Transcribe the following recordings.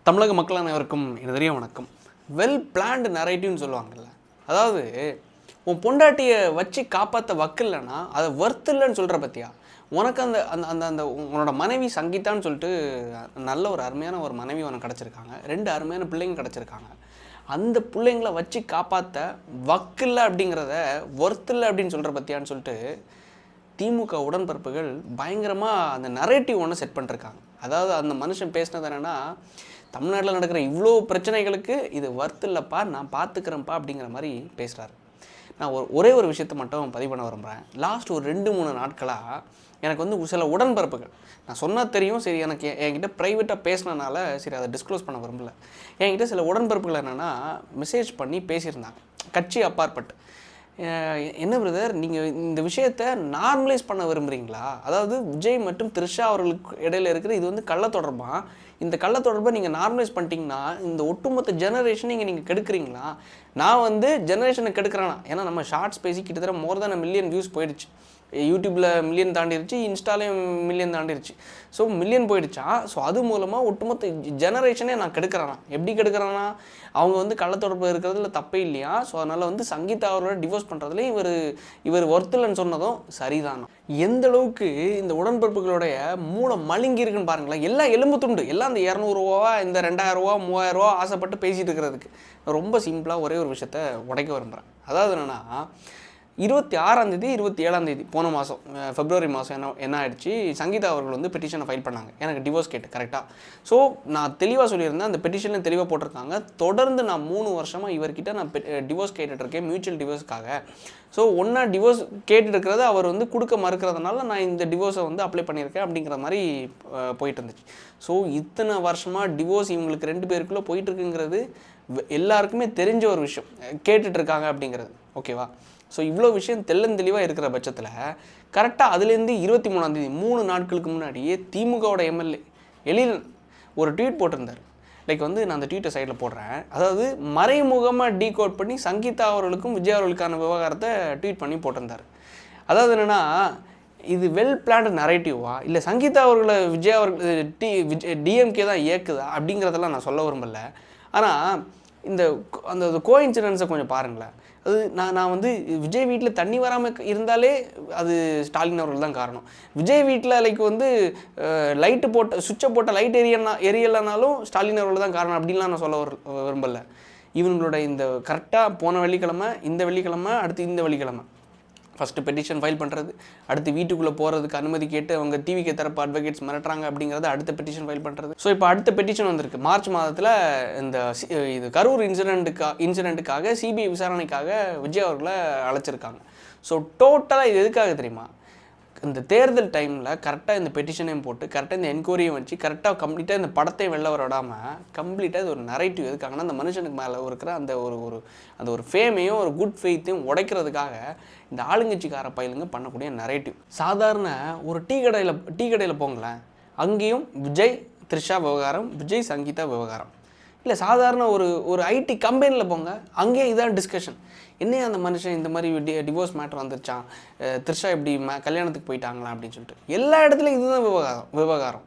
தமிழக மக்கள் அனைவருக்கும் இதய வணக்கம். வெல் பிளான்டு நரேட்டிவ்னு சொல்லுவாங்கல்ல, அதாவது உன் பொண்டாட்டியை வச்சு காப்பாற்ற வக்கில்லைன்னா அதை ஒர்த் இல்லைன்னு சொல்கிற பற்றியா. உனக்கு அந்த அந்த அந்த அந்த உன்னோட மனைவி சங்கீதான்னு சொல்லிட்டு நல்ல ஒரு அருமையான ஒரு மனைவி உனக்கு கிடச்சிருக்காங்க, 2 அருமையான பிள்ளைங்க கிடச்சிருக்காங்க. அந்த பிள்ளைங்கள வச்சு காப்பாற்ற வக்கில்லை அப்படிங்கிறத ஒர்த் இல்லை அப்படின்னு சொல்கிற பற்றியான்னு சொல்லிட்டு திமுக உடன்பிறப்புகள் பயங்கரமாக அந்த நரேட்டிவ் ஒன்று செட் பண்ணிருக்காங்க. அதாவது அந்த மனுஷன் பேசினது என்னென்னா, தமிழ்நாட்டில் நடக்கிற இவ்வளோ பிரச்சனைகளுக்கு இது ஒர்த் இல்லைப்பா, நான் பார்த்துக்கிறேன்ப்பா அப்படிங்கிற மாதிரி பேசுகிறாரு. நான் ஒரே ஒரு விஷயத்தை மட்டும் பதிவு பண்ண விரும்புகிறேன். லாஸ்ட் ஒரு 2-3 நாட்களாக எனக்கு வந்து சில உடன்பிறப்புகள், நான் சொன்னால் தெரியும், சரி எனக்கு என்கிட்ட ப்ரைவேட்டாக பேசினனால சரி அதை டிஸ்க்ளோஸ் பண்ண விரும்பல. என்கிட்ட சில உடன்பிறப்புகள் என்னென்னா மெசேஜ் பண்ணி பேசியிருந்தாங்க, கட்சி அப்பாற்பட்டு. என்ன பிரதர், நீங்கள் இந்த விஷயத்தை நார்மலைஸ் பண்ண விரும்புகிறீங்களா? அதாவது விஜய் மற்றும் த்ரிஷா அவர்களுக்கு இடையில இருக்கிற இது வந்து கள்ளத்தொடர்பாக, இந்த கள்ளத்தொடர்பை நீங்கள் நார்மலைஸ் பண்ணிட்டீங்கன்னா இந்த ஒட்டுமொத்த ஜெனரேஷனை நீங்கள் கெடுக்குறீங்களா? நான் வந்து ஜெனரேஷனை கெடுக்கிறேன்னா, ஏன்னா நம்ம ஷார்ட்ஸ் பேசி கிட்டத்தட்ட மோர் தென் 1 மில்லியன் வியூஸ் போயிடுச்சு. யூடியூப்பில் மில்லியன் தாண்டிடுச்சு, இன்ஸ்டாலேயும் மில்லியன் தாண்டிடுச்சு. ஸோ மில்லியன் போயிடுச்சா. ஸோ அது மூலமாக ஒட்டுமொத்த ஜெனரேஷனே நான் கெடுக்கிறேன்னா. எப்படி கெடுக்கிறேன்னா, அவங்க வந்து கள்ளத்தொடர்பு இருக்கிறதுல தப்பே இல்லையா. ஸோ அதனால் வந்து சங்கீதா அவரோட டிவோர்ஸ் பண்ணுறதுல இவர் ஒர்த்தில்லைன்னு சொன்னதும் சரிதானா. எந்த அளவுக்கு இந்த உடன்பிறப்புகளுடைய மூளை மழுங்கி இருக்குன்னு பாருங்களேன். எல்லாம் எலும்பு துண்டு, எல்லாம் அந்த 200 ரூபா, இந்த 2000 ரூபா, 3000 ரூபா ஆசைப்பட்டு பேசிகிட்டு இருக்கிறதுக்கு. ரொம்ப சிம்பிளாக ஒரே ஒரு விஷயத்த உடைக்க விரும்புகிறேன். அதாவது என்னென்னா, 26ஆம் தேதி 27ஆம் தேதி போன மாதம் பிப்ரவரி மாதம் என்ன ஆயிடுச்சு, சங்கீதா அவர்கள் வந்து பெட்டிஷனை ஃபைல் பண்ணாங்க எனக்கு டிவோர்ஸ் கேட்டு. கரெக்டாக. ஸோ நான் தெளிவாக சொல்லியிருந்தேன், அந்த பெட்டிஷனில் தெளிவாக போட்டிருக்காங்க, தொடர்ந்து நான் 3 வருஷமாக இவர்கிட்ட நான் டிவோர்ஸ் கேட்டுட்ருக்கேன், மியூச்சுவல் டிவோர்ஸ்க்காக. ஸோ ஒன்றா டிவோர்ஸ் கேட்டுட்டு இருக்கிறத அவர் வந்து கொடுக்க மறுக்கிறதுனால நான் இந்த டிவோர்ஸை வந்து அப்ளை பண்ணியிருக்கேன் அப்படிங்கிற மாதிரி போயிட்டு இருந்துச்சு. ஸோ இத்தனை வருஷமாக டிவோர்ஸ் இவங்களுக்கு 2 பேருக்குள்ளே போயிட்டுருக்குங்கிறது எல்லாருக்குமே தெரிஞ்ச ஒரு விஷயம், கேட்டுட்ருக்காங்க அப்படிங்கிறது. ஓகேவா. ஸோ இவ்வளோ விஷயம் தெளிவாக இருக்கிற பட்சத்தில் கரெக்டாக அதுலேருந்து 23ஆம் தேதி 3 நாட்களுக்கு முன்னாடியே திமுகவோட எம்எல்ஏ எழிலன் ஒரு ட்வீட் போட்டிருந்தார். லைக் வந்து நான் அந்த ட்வீட்டை சைடில் போடுறேன். அதாவது மறைமுகமாக டீகோட் பண்ணி சங்கீதா அவர்களுக்கும் விஜய் அவர்களுக்கான விவகாரத்தை ட்வீட் பண்ணி போட்டிருந்தார். அதாவது என்னென்னா, இது வெல் பிளான்டு நரேட்டிவா இல்லை சங்கீதா அவர்களை விஜய் அவர்கள் டிஎம்கே தான் இயக்குதா அப்படிங்கிறதெல்லாம் நான் சொல்ல விரும்பலை. ஆனால் அந்த கோஇன்சிடென்ஸை கொஞ்சம் பாருங்களேன். அது நான் வந்து விஜய் வீட்டில் தண்ணி வராமல் இருந்தாலே அது ஸ்டாலின் அவர்கள் தான் காரணம். விஜய் வீட்டில் லைக் வந்து லைட்டு போட்ட சுவிட்சை போட்ட லைட் எரியலைனாலும் ஸ்டாலின் அவர்கள் தான் காரணம் அப்படின்லாம் நான் சொல்ல விரும்பலை. இவங்களோட இந்த கரெக்டாக போன வெள்ளிக்கிழமை, இந்த வெள்ளிக்கிழமை, அடுத்து இந்த வெள்ளிக்கிழமை ஃபஸ்ட்டு பெட்டிஷன் ஃபைல் பண்ணுறது, அடுத்து வீட்டுக்குள்ளே போகிறதுக்கு அனுமதி கேட்டு அவங்க டிவிக்கு தரப்பு அட்வொகேட்ஸ் மிரட்டுறாங்க அப்படிங்கிறது அடுத்த பெட்டிஷன் ஃபைல் பண்ணுறது. ஸோ இப்போ அடுத்த பெட்டிஷன் வந்திருக்கு. மார்ச் மாதத்தில் இது கரூர் இன்சிடெண்ட்டுக்காக சிபிஐ விசாரணைக்காக விஜய் அவர்களை அழைச்சிருக்காங்க. ஸோ டோட்டலாக இது எதுக்காக தெரியுமா, இந்த தேர்தல் டைமில் கரெக்டாக இந்த பெட்டிஷனையும் போட்டு கரெக்டாக இந்த என்கொயரியும் வச்சு கரெக்டாக கம்ப்ளீட்டாக இந்த படத்தையும் வெளில விடாமல் கம்ப்ளீட்டாக இது ஒரு நரேட்டிவ் எதுக்காகனா, அந்த மனுஷனுக்கு மேலே இருக்கிற அந்த ஒரு ஃபேமையும் ஒரு குட் ஃபெய்த்தையும் உடைக்கிறதுக்காக இந்த ஆளுங்கட்சிக்கார பயிலுங்க பண்ணக்கூடிய நரேட்டிவ். சாதாரண ஒரு டீ கடையில் போங்களேன், அங்கேயும் விஜய் த்ரிஷா விவகாரம், விஜய் சங்கீதா விவகாரம். இல்லை சாதாரண ஒரு ஐடி கம்பெனியில் போங்க, அங்கேயும் இதான் டிஸ்கஷன். என்னையா அந்த மனுஷன் இந்த மாதிரி டிவோர்ஸ் மேட்டர் வந்துருச்சான், த்ரிஷா இப்படி கல்யாணத்துக்கு போயிட்டாங்களா அப்படின்னு சொல்லிட்டு எல்லா இடத்துலையும் இதுதான் விவகாரம்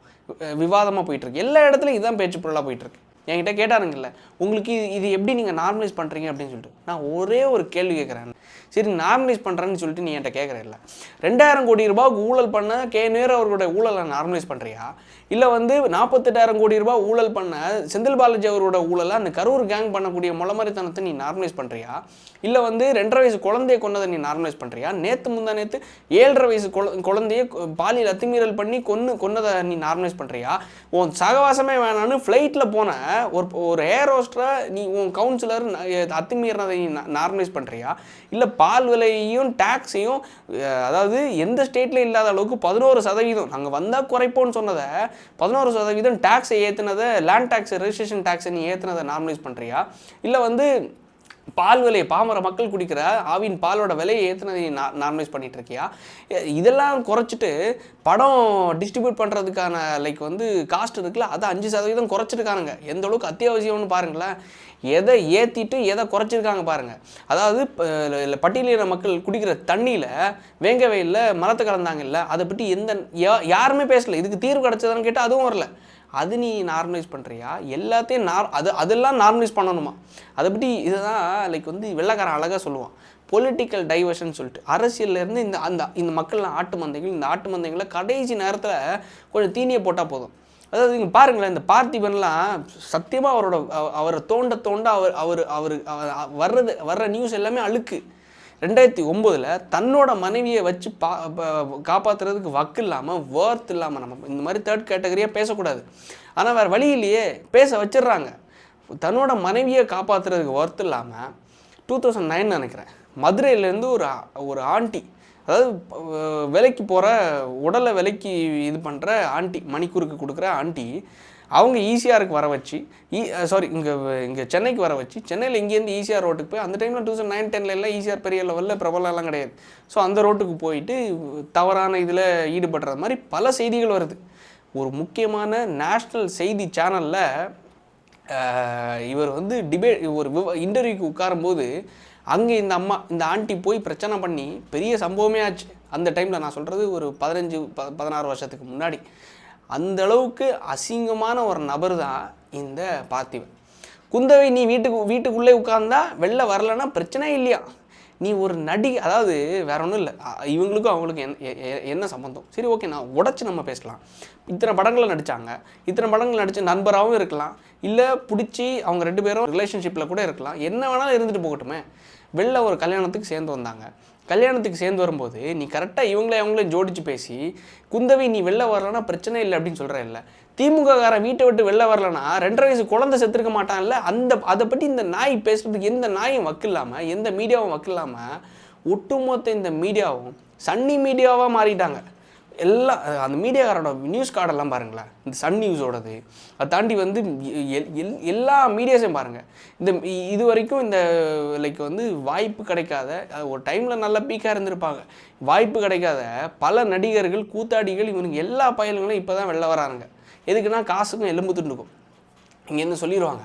விவாதமாக போயிட்டுருக்கு. எல்லா இடத்துலையும் இதுதான் பேச்சு பொருளாக போயிட்டுருக்கு. என்கிட்ட கேட்டாருங்கல்ல, உங்களுக்கு இது எப்படி நீங்கள் நார்மலைஸ் பண்ணுறீங்க அப்படின்னு சொல்லிட்டு நான் ஒரே ஒரு கேள்வி கேட்குறேன். சரி நார்மலைஸ் பண்ணுறேன்னு சொல்லிட்டு நீ என்கிட்ட கேட்குற, இல்லை 2000 கோடி ரூபாய்க்கு ஊழல் பண்ண நேரு அவர்களுடைய ஊழலை நார்மலைஸ் பண்ணுறியா, இல்லை வந்து 48,000 கோடி ரூபாய் ஊழல் பண்ண செந்தில் பாலாஜி அவரோட ஊழலை அந்த கரூர் கேங் பண்ணக்கூடிய முளமரித்தனத்தை நீ நார்மலைஸ் பண்ணுறியா, இல்லை வந்து 2.5 வயசு குழந்தைய கொன்னதை நீ நார்மலைஸ் பண்ணுறியா, நேற்று 7.5 வயசு குழந்தைய பாலியல் அத்துமீறல் பண்ணி கொன்னதை நீ நார்மலைஸ் பண்ணுறியா, உன் சகவாசமே வேணான்னு ஃப்ளைட்டில் போன ஒரு ஏர் ஹோஸ்டரை நீ உன் கவுன்சிலர் அத்துமீறினதை நீ நார்மலைஸ் பண்ணுறியா, இல்லை பால் விலையையும் டேக்ஸையும், அதாவது எந்த ஸ்டேட்லையும் இல்லாத அளவுக்கு 11% நாங்கள் வந்தால் குறைப்போன்னு சொன்னதை 11% டேக்ஸை ஏற்றுனதை, லேண்ட் டேக்ஸ் ரெஜிஸ்ட்ரேஷன் டேக்ஸை நீ ஏற்றுனதை நார்மலைஸ் பண்ணுறியா, இல்லை வந்து பால் விலையை பாமர மக்கள் குடிக்கிற ஆவின் பாலோட விலையை ஏற்றுனதை நார்மலைஸ் பண்ணிகிட்டு இருக்கியா. இதெல்லாம் குறைச்சிட்டு படம் டிஸ்ட்ரிபியூட் பண்ணுறதுக்கான லைக் வந்து காஸ்ட் இருக்குல்ல, அதை 5% குறைச்சிருக்கானுங்க. எந்த அளவுக்கு அத்தியாவசியம்னு பாருங்களேன். எதை ஏற்றிட்டு எதை குறைச்சிருக்காங்க பாருங்கள். அதாவது பட்டியலின மக்கள் குடிக்கிற தண்ணியில் வேங்க வெயிலில் மரத்தை கலந்தாங்கல்ல, அதை பற்றி யாருமே பேசலை. இதுக்கு தீர்வு கிடச்சதான்னு கேட்டால் அதுவும் வரல. அது நீ நார்மலைஸ் பண்ணுறியா, எல்லாத்தையும் அதெல்லாம் நார்மலைஸ் பண்ணணுமா? அதை பற்றி இதுதான் லைக் வந்து வெள்ளைக்காரன் அழகாக சொல்லுவான், பொலிட்டிக்கல் டைவர்ஷன் சொல்லிட்டு. அரசியல்லேருந்து இந்த மக்கள் ஆட்டு மந்தைகள், இந்த ஆட்டு மந்தைகளை கடைசி நேரத்தில் கொஞ்சம் தீனியை போட்டால் போதும். அதாவது இங்கே பாருங்களேன், இந்த பார்த்திபன்லாம் சத்தியமாக அவரை தோண்ட தோண்ட அவர் வர்ற நியூஸ் எல்லாமே அழுக்கு. 2009 தன்னோட மனைவியை வச்சு காப்பாற்றுறதுக்கு வக்கு இல்லாமல், வேர்த் இல்லாமல், நம்ம இந்த மாதிரி தேர்ட் கேட்டகரியாக பேசக்கூடாது, ஆனால் வேறு வழி இல்லையே பேச வச்சிடுறாங்க. தன்னோட மனைவியை காப்பாற்றுறதுக்கு வேர்த் இல்லாமல் 2009 நினைக்கிறேன், மதுரையிலேருந்து ஒரு ஆண்டி, அதாவது விலைக்கு போகிற உடலை விலைக்கு இது பண்ணுற ஆண்டி, மணிக்கூருக்கு கொடுக்குற ஆண்டி, அவங்க ஈசிஆருக்கு வர வச்சு இங்கே சென்னைக்கு வர வச்சு, சென்னையில் இங்கேருந்து ஈசிஆர் ரோட்டுக்கு போய், அந்த டைமில் 2009-10 எல்லாம் ஈசிஆர் பெரிய லெவலில் பிரபலம்லாம் கிடையாது. ஸோ அந்த ரோட்டுக்கு போயிட்டு தவறான இதில் ஈடுபடுறது மாதிரி பல செய்திகள் வருது. ஒரு முக்கியமான நேஷ்னல் செய்தி சேனலில் இவர் வந்து ஒரு இன்டர்வியூக்கு உட்காரும்போது அங்கே இந்த ஆண்டி போய் பிரச்சனை பண்ணி பெரிய சம்பவமே ஆச்சு. அந்த டைமில் நான் சொல்கிறது ஒரு 15-16 வருஷத்துக்கு முன்னாடி. அந்த அளவுக்கு அசிங்கமான ஒரு நபர் தான் இந்த பார்த்திபன். குந்தவை நீ வீட்டுக்குள்ளே உட்கார்ந்தா வெளில வரலன்னா பிரச்சனை இல்லையா, நீ ஒரு நடிகை, அதாவது வேற ஒன்றும் இல்லை, இவங்களுக்கும் அவங்களுக்கும் என்ன சம்மந்தம்? சரி ஓகே, நான் உடச்சி நம்ம பேசலாம். இத்தனை படங்களில் நடித்தாங்க, இத்தனை படங்கள் நடித்த நண்பராகவும் இருக்கலாம், இல்லை பிடிச்சி அவங்க 2 பேரும் ரிலேஷன்ஷிப்பில் கூட இருக்கலாம், என்ன வேணாலும் இருந்துட்டு போகட்டுமே. வெளில ஒரு கல்யாணத்துக்கு சேர்ந்து வந்தாங்க. கல்யாணத்துக்கு சேர்ந்து வரும்போது நீ கரெக்டாக அவங்களையும் ஜோடிச்சு பேசி, குந்தவை நீ வெளில வரலன்னா பிரச்சனை இல்லை அப்படின்னு சொல்கிற இல்லை. திமுககாரன் வீட்டை விட்டு வெளில வரலன்னா 2.5 வயசு குழந்தை செத்துருக்க மாட்டான்ல, அதை பற்றி இந்த நாய் பேசுகிறதுக்கு எந்த நாயும் வக்கு இல்லாமல், எந்த மீடியாவும் வக்கு இல்லாமல், ஒட்டுமொத்த இந்த மீடியாவும் சன்னி மீடியாவாக மாறிட்டாங்க. எல்லாம் அந்த மீடியாக்காரோட நியூஸ் கார்டெல்லாம் பாருங்களேன், இந்த சன் நியூஸோடது, அதை தாண்டி வந்து எல்லா மீடியாஸையும் பாருங்கள். இது வரைக்கும் இந்த லைக் வந்து வாய்ப்பு கிடைக்காத, ஒரு டைமில் நல்ல பீக்காக இருந்திருப்பாங்க, வாய்ப்பு கிடைக்காத பல நடிகர்கள், கூத்தாடிகள், இவனுக்கு எல்லா பயல்களும் இப்போ தான் வெளில வராங்க. எதுக்குன்னா காசுக்கும் எலும்பு துண்டுக்கும். இங்கேருந்து சொல்லிடுவாங்க,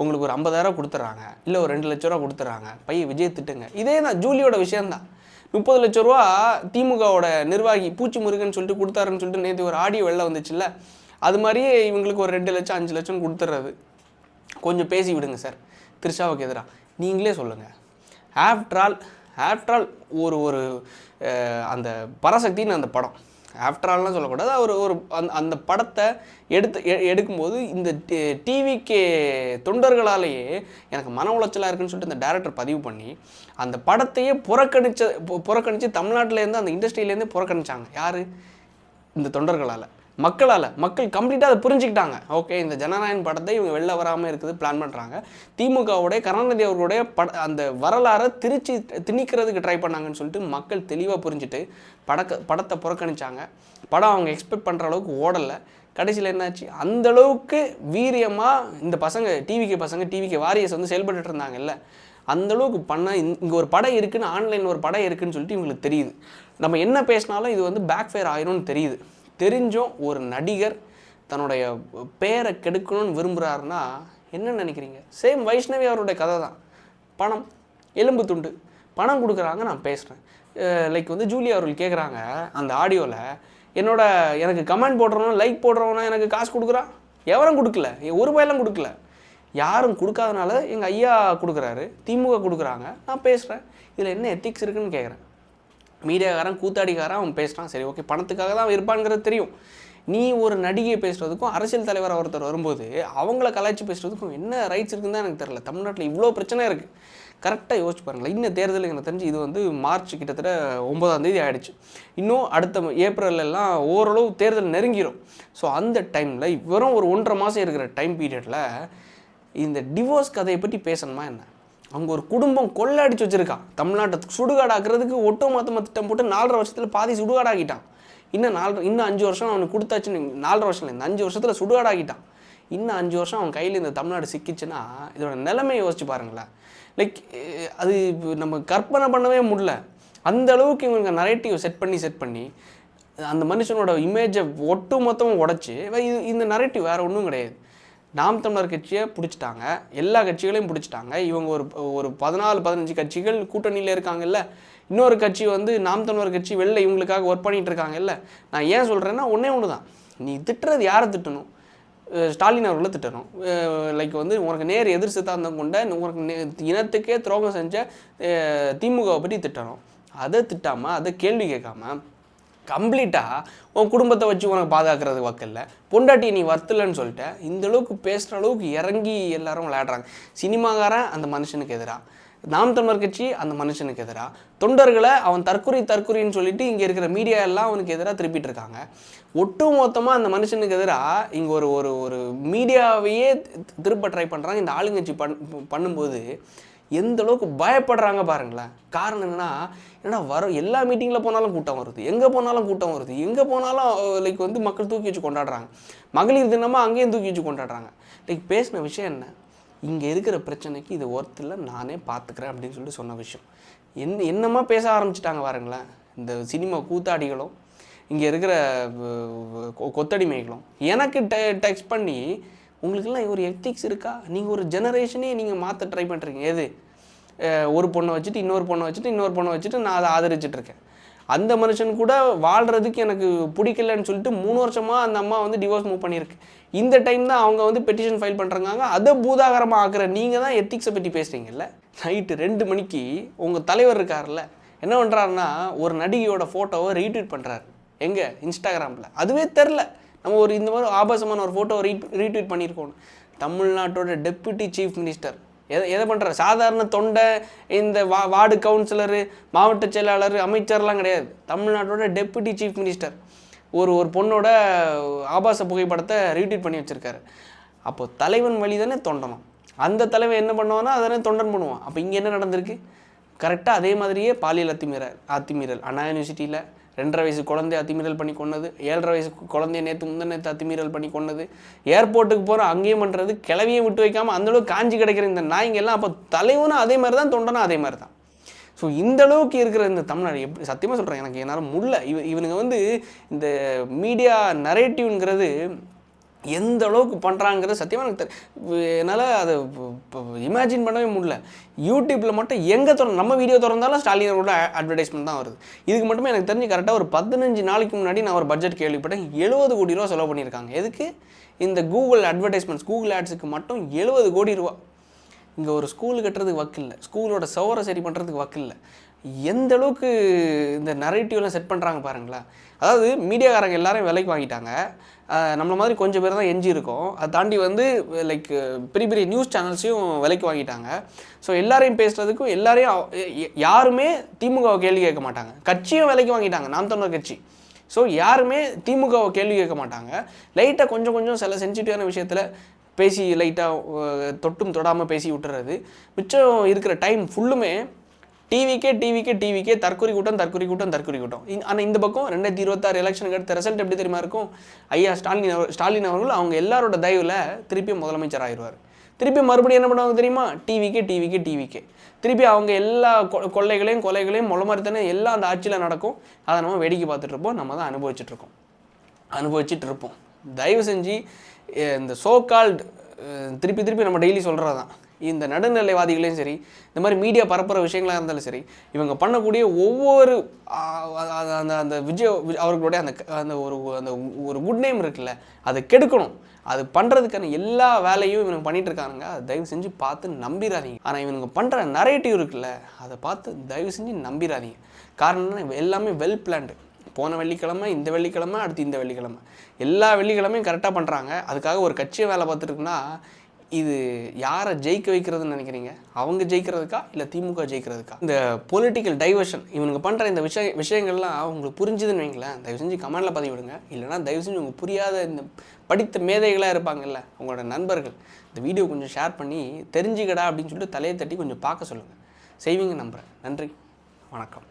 உங்களுக்கு ஒரு 50,000 கொடுத்துட்றாங்க, இல்லை ஒரு 2 லட்ச ரூபா கொடுத்துட்றாங்க, பையன் விஜய் திட்டுங்க. இதே தான் ஜூலியோட விஷயந்தான். 30 லட்ச ரூபா திமுகவோட நிர்வாகி பூச்சி முருகன் சொல்லிட்டு கொடுத்தாருன்னு சொல்லிட்டு நேற்று ஒரு ஆடியோ வெளில வந்துச்சுல்ல, அது மாதிரியே இவங்களுக்கு ஒரு 2 லட்சம் 5 லட்சம் கொடுத்துட்றது. கொஞ்சம் பேசி விடுங்க சார் த்ரிஷாவுக்கு எதிராக, நீங்களே சொல்லுங்கள். ஆஃப்டர் ஆல் ஒரு அந்த பராசக்தின்னு அந்த படம், ஆஃப்டர் ஆல்லாம் சொல்லக்கூடாது, ஒரு அந்த படத்தை எடுக்கும்போது இந்த டிவிக்கு தொண்டர்களாலேயே எனக்கு மன உளைச்சலாக இருக்குன்னு சொல்லிட்டு இந்த டைரக்டர் பதிவு பண்ணி அந்த படத்தையே புறக்கணித்து தமிழ்நாட்டிலேருந்து அந்த இண்டஸ்ட்ரியிலேருந்து புறக்கணிச்சாங்க. யார்? இந்த தொண்டர்களால், மக்கள் கம்ப்ளீட்டாக அதை புரிஞ்சுக்கிட்டாங்க. ஓகே, இந்த ஜனநாயகன் படத்தை இவங்க வெளில வராமல் இருக்குது பிளான் பண்ணுறாங்க. திமுகவுடைய கருணாநிதி அவர்களுடைய அந்த வரலாறை திணிக்கிறதுக்கு ட்ரை பண்ணாங்கன்னு சொல்லிட்டு மக்கள் தெளிவாக புரிஞ்சுட்டு படத்தை புறக்கணிச்சாங்க. படம் அவங்க எக்ஸ்பெக்ட் பண்ணுற அளவுக்கு ஓடலை. கடைசியில் என்னாச்சு, அந்தளவுக்கு வீரியமாக இந்த டிவிக்கு வாரியர்ஸ் வந்து செயல்பட்டு இருந்தாங்கல்ல, அந்தளவுக்கு பண்ணால் இங்கே ஒரு படம் இருக்குதுன்னு, ஆன்லைனில் ஒரு படம் இருக்குதுன்னு சொல்லிட்டு இவங்களுக்கு தெரியுது. நம்ம என்ன பேசினாலும் இது வந்து பேக் ஃபயர் ஆயிரும்னு தெரியுது. தெரிஞ்சும் ஒரு நடிகர் தன்னுடைய பேரை கெடுக்கணும்னு விரும்புகிறாருன்னா என்ன நினைக்கிறீங்க? சேம் வைஷ்ணவி அவருடைய கதை தான். பணம், எலும்பு துண்டு, பணம் கொடுக்குறாங்க, நான் பேசுகிறேன். லைக் வந்து ஜூலி அவர்கள் கேட்குறாங்க அந்த ஆடியோவில், எனக்கு கமெண்ட் போடுறவனா, லைக் போடுறவனா எனக்கு காசு கொடுக்குறான்? எவரும் கொடுக்கல, ₹1 கொடுக்கல. யாரும் கொடுக்காதனால எங்கள் ஐயா கொடுக்குறாரு, திமுக கொடுக்குறாங்க, நான் பேசுகிறேன். இதில் என்ன எத்திக்ஸ் இருக்குன்னு கேட்குறேன். மீடியாக்காரன், கூத்தாடிக்காரன் அவன் பேசுகிறான், சரி ஓகே, பணத்துக்காக தான் இருப்பான்ங்கிறது தெரியும். நீ ஒரு நடிகை பேசுகிறதுக்கும் அரசியல் தலைவர் ஒருத்தர் வரும்போது அவங்கள கலாய்ச்சி பேசுகிறதுக்கும் என்ன ரைட்ஸ் இருக்குன்னு தான் எனக்கு தெரியல. தமிழ்நாட்டில் இவ்வளோ பிரச்சனை இருக்குது. கரெக்டாக யோசிச்சு பாருங்களேன். இன்னும் தேர்தல் எனக்கு தெரிஞ்சு இது வந்து மார்ச் கிட்டத்தட்ட 9ஆம் தேதி ஆகிடுச்சு. இன்னும் அடுத்த ஏப்ரல்லாம் ஓரளவு தேர்தல் நெருங்கிடும். ஸோ அந்த டைமில் வெறும் ஒரு 1.5 மாதம் இருக்கிற டைம் பீரியடில் இந்த டிவோர்ஸ் கதையை பற்றி பேசணுமா என்ன? அவங்க ஒரு குடும்பம் கொள்ளை அடிச்சு வச்சுருக்கான். தமிழ்நாட்டுக்கு சுடுகாடாக்குறதுக்கு ஒட்டுமொத்தமாக திட்டம் போட்டு 4.5 வருஷத்தில் பாதி சுடுகாடாக்கிட்டான். இன்னும் 5 வருஷம் அவனுக்கு கொடுத்தாச்சுன்னு, 4.5 வருஷம் இல்லை, இந்த 5 வருஷத்தில் சுடுகாடாக்கிட்டான். இன்னும் 5 வருஷம் அவன் கையில் இந்த தமிழ்நாடு சிக்கிச்சுன்னா இதோட நிலைமையை யோசிச்சு பாருங்களேன். லைக் அது நம்ம கற்பனை பண்ணவே முடியல. அந்த அளவுக்கு இவங்க நரேட்டிவ் செட் பண்ணி அந்த மனுஷனோட இமேஜை ஒட்டு மொத்தமும் உடச்சி, இந்த நரேட்டிவ் வேறு ஒன்றும் கிடையாது. நாம் தமிழர் கட்சியை பிடிச்சிட்டாங்க, எல்லா கட்சிகளையும் பிடிச்சிட்டாங்க. இவங்க ஒரு 14-15 கட்சிகள் கூட்டணியில் இருக்காங்கல்ல. இன்னொரு கட்சி வந்து நாம் தமிழர் கட்சி வெளில இவங்களுக்காக ஒர்க் பண்ணிகிட்டு இருக்காங்கல்ல. நான் ஏன் சொல்கிறேன்னா ஒன்றே ஒன்று தான், நீ திட்டுறது யாரை திட்டணும்? ஸ்டாலின் அவர்களை திட்டணும். லைக் வந்து உனக்கு நேர் எதிர் சித்தாந்தம் கொண்ட உனக்கு இனத்துக்கே துரோகம் செஞ்ச திமுகவை பற்றி திட்டணும். அதை திட்டாமல், அதை கேள்வி கேட்காம கம்ப்ளீட்டாக உன் குடும்பத்தை வச்சு உனக்கு பாதுகாக்கிறது வக்கில்ல, பொண்டாட்டியை நீ வர்த்தலன்னு சொல்லிட்டு இந்த அளவுக்கு பேசுகிற அளவுக்கு இறங்கி எல்லாரும் விளையாடுறாங்க. சினிமாக்காரன் அந்த மனுஷனுக்கு எதிராக, நாம் தமிழர் கட்சி அந்த மனுஷனுக்கு எதிராக, தொண்டர்களை அவன் தற்குறின்னு சொல்லிட்டு இங்கே இருக்கிற மீடியா எல்லாம் அவனுக்கு எதிராக திருப்பிட்டு இருக்காங்க. ஒட்டு மொத்தமாக அந்த மனுஷனுக்கு எதிராக இங்கே ஒரு ஒரு ஒரு மீடியாவையே திருப்ப ட்ரை பண்ணுறாங்க. இந்த ஆளுங்கட்சி பண்ணும்போது எந்த அளவுக்கு பயப்படுறாங்க பாருங்களேன். காரணம் என்னன்னா எல்லா மீட்டிங்கில் போனாலும் கூட்டம் வருது, எங்கே போனாலும் கூட்டம் வருது, எங்கே போனாலும் லைக் வந்து மக்கள் தூக்கி வச்சு கொண்டாடுறாங்க. மகளிர் தினமாக அங்கேயும் தூக்கி வச்சு கொண்டாடுறாங்க. லைக் பேசின விஷயம் என்ன, இங்கே இருக்கிற பிரச்சனைக்கு இது ஒருத்தில் நானே பார்த்துக்கிறேன் அப்படின்னு சொல்லிட்டு சொன்ன விஷயம். என்னமா பேச ஆரம்பிச்சிட்டாங்க பாருங்களேன். இந்த சினிமா கூத்தாடிகளும் இங்கே இருக்கிற கொத்தடிமைகளும் எனக்கு டெக்ஸ்ட் பண்ணி, உங்களுக்கெல்லாம் ஒரு எத்திக்ஸ் இருக்கா, நீங்கள் ஒரு ஜெனரேஷனே நீங்கள் மாற்ற ட்ரை பண்ணுறீங்க. எது ஒரு பொண்ணை வச்சுட்டு இன்னொரு பொண்ணை வச்சுட்டு நான் அதை ஆதரிச்சிட்ருக்கேன். அந்த மனுஷன் கூட வாழ்கிறதுக்கு எனக்கு பிடிக்கலன்னு சொல்லிட்டு 3 வருஷமாக அந்த அம்மா வந்து டிவோர்ஸ் மூவ் பண்ணியிருக்கு. இந்த டைம் தான் அவங்க வந்து பெட்டிஷன் ஃபைல் பண்ணுறாங்க. அதை பூதாகரமாக ஆக்குற நீங்கள் தான் எத்திக்ஸை பற்றி பேசுகிறீங்கல்ல. நைட்டு 2 மணிக்கு உங்கள் தலைவர் இருக்கார்ல, என்ன பண்ணுறாருன்னா ஒரு நடிகையோட ஃபோட்டோவை ரீட்வீட் பண்ணுறாரு. எங்கே? இன்ஸ்டாகிராமில். அதுவே தெரில நம்ம ஒரு இந்த மாதிரி ஆபாசமான ஒரு ஃபோட்டோவை ரீட்வீட் பண்ணியிருக்கோம். தமிழ்நாட்டோட டெப்யூட்டி சீஃப் மினிஸ்டர் எதை பண்ணுறாரு? சாதாரண தொண்டை, இந்த வார்டு கவுன்சிலரு, மாவட்ட செயலாளர், அமைச்சர்லாம் கிடையாது. தமிழ்நாட்டோட டெப்யூட்டி சீஃப் மினிஸ்டர் ஒரு பொண்ணோட ஆபாச புகைப்படத்தை ரீட்வீட் பண்ணி வச்சுருக்காரு. அப்போது தலைவன் வழி தானே தொண்டணும். அந்த தலைவன் என்ன பண்ணுவான்னா அதனே தொண்டன் பண்ணுவான். அப்போ இங்கே என்ன நடந்திருக்கு? கரெக்டாக அதே மாதிரியே பாலியல் அத்துமீறல் அண்ணா யூனிவர்சிட்டியில் 2.5 வயசு குழந்தைய அத்துமீறல் பண்ணி கொண்டது, 7.5 வயசு குழந்தைய நேற்று அத்துமீறல் பண்ணி கொண்டது, ஏர்போர்ட்டுக்கு போகிறோம் அங்கேயும் பண்ணுறது, கிளவியை விட்டு வைக்காமல் அந்தளவுக்கு காஞ்சி கிடைக்கிற இந்த நாய்ங்கெல்லாம் அப்போ தலைவனும் அதே மாதிரி தான், தொண்டனும் அதே மாதிரி தான். ஸோ இந்த அளவுக்கு இருக்கிற இந்த தமிழ்நாடு எப்படி சத்தியமாக சொல்கிறேன், எனக்கு என்னால் முடியல. இவனுங்க வந்து இந்த மீடியா நரேட்டிவ்ங்கிறது எந்த அளவுக்கு பண்ணுறாங்கிறது சத்தியமாக எனக்கு என்னால் அதை இமேஜின் பண்ணவே முடியல. யூடியூப்பில் மட்டும் எங்கே நம்ம வீடியோ திறந்தாலும் ஸ்டாலினோட அட்வர்டைஸ்மெண்ட் தான் வருது. இதுக்கு மட்டுமே எனக்கு தெரிஞ்சு கரெக்டாக ஒரு 15 நாளைக்கு முன்னாடி நான் ஒரு பட்ஜெட் கேள்விப்பட்டேன். 70 கோடி ரூபா செலவு பண்ணியிருக்காங்க. எதுக்கு? இந்த கூகுள் அட்வர்டைஸ்மெண்ட்ஸ், கூகுள் ஆட்ஸுக்கு மட்டும் 70 கோடி ரூபா. இங்கே ஒரு ஸ்கூல் கட்டுறதுக்கு வக்கில்லை, ஸ்கூலோட சவரை சரி பண்ணுறதுக்கு வக்கில்லை. எந்த அளவுக்கு இந்த நரேட்டிவ்லாம் செட் பண்ணுறாங்க பாருங்களேன். அதாவது மீடியாக்காரங்க எல்லாரும் விலைக்கு வாங்கிட்டாங்க. நம்மள மாதிரி கொஞ்சம் பேர் தான் எஞ்சி இருக்கோம். அதை தாண்டி வந்து லைக் பெரிய பெரிய நியூஸ் சேனல்ஸையும் விலைக்கு வாங்கிட்டாங்க. ஸோ எல்லாரையும் பேசுகிறதுக்கும் யாருமே திமுகவை கேள்வி கேட்க மாட்டாங்க. கட்சியும் விலைக்கு வாங்கிட்டாங்க, நாம் தமிழர் கட்சி. ஸோ யாருமே திமுகவை கேள்வி கேட்க மாட்டாங்க. லைட்டாக கொஞ்சம் சில சென்சிட்டிவான விஷயத்தில் பேசி லைட்டாக தொட்டும் தொடாமல் பேசி விட்டுறது. மிச்சம் இருக்கிற டைம் ஃபுல்லுமே டிவிக்கே தற்கொலை கூட்டம். ஆனால் இந்த பக்கம் 2026 எலெக்ஷனுக்கு அடுத்த ரிசல்ட் எப்படி தெரியுமா இருக்கும்? ஐயா ஸ்டாலின் அவர்கள் அவங்க எல்லாரோட தயவில் திருப்பியும் முதலமைச்சர் ஆயிடுவார். திருப்பி மறுபடியும் என்ன பண்ணுவாங்க தெரியுமா? டிவிக்கே திருப்பி அவங்க எல்லா கொலைகளையும் மொழ மாதிரி தானே எல்லாம் அந்த ஆட்சியில் நடக்கும். அதை நம்ம வேடிக்கை பார்த்துட்டு இருப்போம். நம்ம தான் அனுபவிச்சுட்டு இருப்போம். தயவு செஞ்சு இந்த சோகால்டு திருப்பி நம்ம டெய்லி சொல்கிறது தான், இந்த நடுநிலைவாதிகளையும் சரி, இந்த மாதிரி மீடியா பரப்புகிற விஷயங்களாக இருந்தாலும் சரி, இவங்க பண்ணக்கூடிய ஒவ்வொரு அந்த விஜய் அவர்களுடைய அந்த ஒரு குட் நேம் இருக்குல்ல, அதை கெடுக்கணும். அது பண்ணுறதுக்கான எல்லா வேலையும் இவனுங்க பண்ணிகிட்டு இருக்கானுங்க. அதை தயவு செஞ்சு பார்த்து நம்பிடாதீங்க. ஆனால் இவனுங்க பண்ணுற நரேட்டிவ் இருக்குல்ல, அதை பார்த்து தயவு செஞ்சு நம்பிடாதீங்க. காரணம் எல்லாமே வெல் பிளான்டு. போன வெள்ளிக்கிழமை, இந்த வெள்ளிக்கிழமை, அடுத்து இந்த வெள்ளிக்கிழமை, எல்லா வெள்ளிக்கிழமையும் கரெக்டாக பண்ணுறாங்க. அதுக்காக ஒரு கட்சியை வேலை பார்த்துட்டுருக்குன்னா இது யாரை ஜெயிக்க வைக்கிறதுன்னு நினைக்கிறீங்க? அவங்க ஜெயிக்கிறதுக்கா இல்லை திமுக ஜெயிக்கிறதுக்கா? இந்த பொலிட்டிக்கல் டைவர்ஷன் இவனுங்க பண்ணுற இந்த விஷயங்கள்லாம் உங்களுக்கு புரிஞ்சுதுன்னு வைங்களேன், தயவு செஞ்சு கமெண்டில் பதிவு விடுங்க. இல்லைனா தயவு செஞ்சு உங்களுக்கு புரியாத இந்த படித்த மேதைகளாக இருப்பாங்கல்ல உங்களோட நண்பர்கள், இந்த வீடியோ கொஞ்சம் ஷேர் பண்ணி தெரிஞ்சுக்கடா அப்படின்னு சொல்லிட்டு தலையை தட்டி கொஞ்சம் பார்க்க சொல்லுங்கள். செய்வீங்க நம்புகிறேன். நன்றி, வணக்கம்.